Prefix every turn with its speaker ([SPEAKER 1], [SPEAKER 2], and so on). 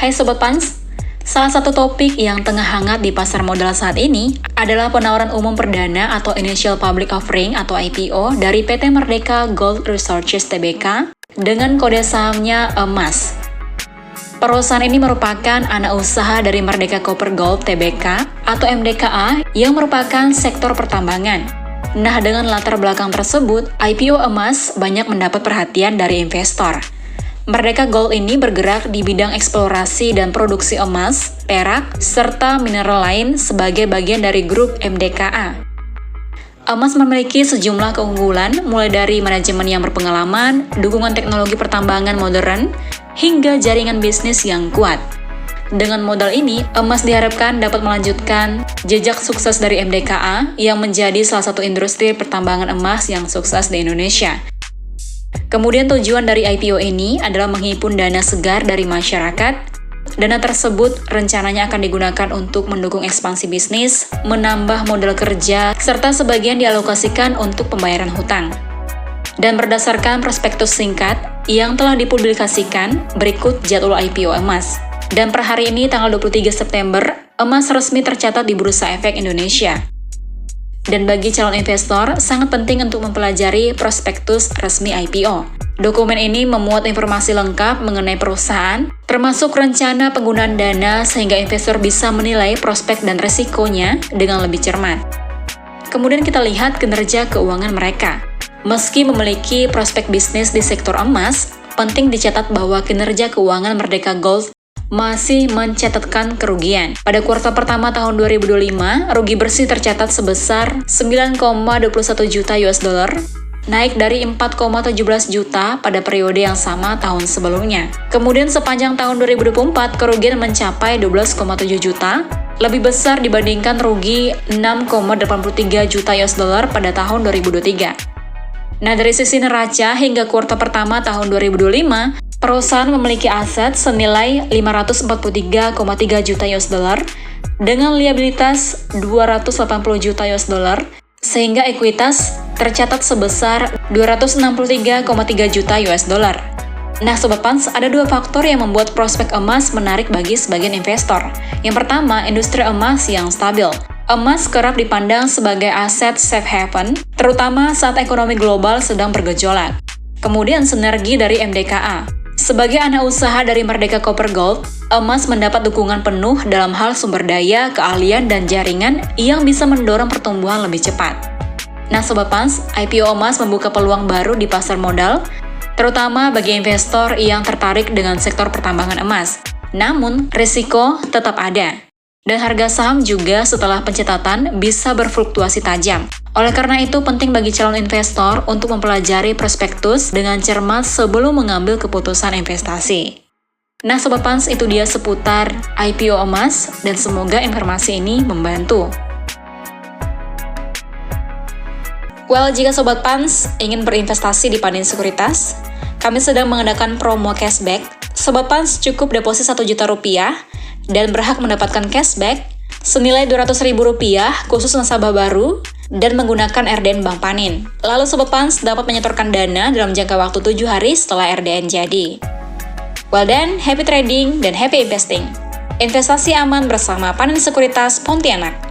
[SPEAKER 1] Hai Sobat Pans, salah satu topik yang tengah hangat di pasar modal saat ini adalah penawaran umum perdana atau Initial Public Offering atau IPO dari PT Merdeka Gold Resources Tbk dengan kode sahamnya EMAS. Perusahaan ini merupakan anak usaha dari Merdeka Copper Gold Tbk atau MDKA yang merupakan sektor pertambangan. Nah, dengan latar belakang tersebut, IPO EMAS banyak mendapat perhatian dari investor. Merdeka Gold ini bergerak di bidang eksplorasi dan produksi emas, perak, serta mineral lain sebagai bagian dari grup MDKA. EMAS memiliki sejumlah keunggulan, mulai dari manajemen yang berpengalaman, dukungan teknologi pertambangan modern, hingga jaringan bisnis yang kuat. Dengan modal ini, EMAS diharapkan dapat melanjutkan jejak sukses dari MDKA yang menjadi salah satu industri pertambangan emas yang sukses di Indonesia. Kemudian tujuan dari IPO ini adalah menghimpun dana segar dari masyarakat. Dana tersebut rencananya akan digunakan untuk mendukung ekspansi bisnis, menambah modal kerja, serta sebagian dialokasikan untuk pembayaran hutang. Dan berdasarkan prospektus singkat yang telah dipublikasikan, berikut jadwal IPO EMAS. Dan per hari ini, tanggal 23 September, EMAS resmi tercatat di Bursa Efek Indonesia. Dan bagi calon investor, sangat penting untuk mempelajari prospektus resmi IPO. Dokumen ini memuat informasi lengkap mengenai perusahaan, termasuk rencana penggunaan dana sehingga investor bisa menilai prospek dan resikonya dengan lebih cermat. Kemudian kita lihat kinerja keuangan mereka. Meski memiliki prospek bisnis di sektor emas, penting dicatat bahwa kinerja keuangan Merdeka Gold masih mencatatkan kerugian. Pada kuartal pertama tahun 2025, rugi bersih tercatat sebesar 9,21 juta US dollar, naik dari 4,17 juta pada periode yang sama tahun sebelumnya. Kemudian sepanjang tahun 2024, kerugian mencapai 12,7 juta, lebih besar dibandingkan rugi 6,83 juta US dollar pada tahun 2023. Nah, dari sisi neraca hingga kuartal pertama tahun 2025, perusahaan memiliki aset senilai 543,3 juta US dollar dengan liabilitas 280 juta US dollar, sehingga ekuitas tercatat sebesar 263,3 juta US dollar. Nah, Sobat Pans, ada dua faktor yang membuat prospek emas menarik bagi sebagian investor. Yang pertama, industri emas yang stabil. Emas kerap dipandang sebagai aset safe haven, terutama saat ekonomi global sedang bergejolak. Kemudian sinergi dari MDKA. Sebagai anak usaha dari Merdeka Copper Gold, EMAS mendapat dukungan penuh dalam hal sumber daya, keahlian, dan jaringan yang bisa mendorong pertumbuhan lebih cepat. Nah, Sobat Pans, IPO EMAS membuka peluang baru di pasar modal, terutama bagi investor yang tertarik dengan sektor pertambangan emas. Namun, risiko tetap ada. Dan harga saham juga setelah pencatatan bisa berfluktuasi tajam. Oleh karena itu, penting bagi calon investor untuk mempelajari prospektus dengan cermat sebelum mengambil keputusan investasi. Nah, Sobat Pans, itu dia seputar IPO EMAS, dan semoga informasi ini membantu. Well, jika Sobat Pans ingin berinvestasi di Pandin Sekuritas, kami sedang mengadakan promo cashback. Sobat Pans cukup deposit 1 juta rupiah, dan berhak mendapatkan cashback senilai Rp200.000 khusus nasabah baru dan menggunakan RDN Bank Panin. Lalu Sobat Pans dapat menyetorkan dana dalam jangka waktu 7 hari setelah RDN jadi. Well then, happy trading dan happy investing. Investasi aman bersama Panin Sekuritas Pontianak.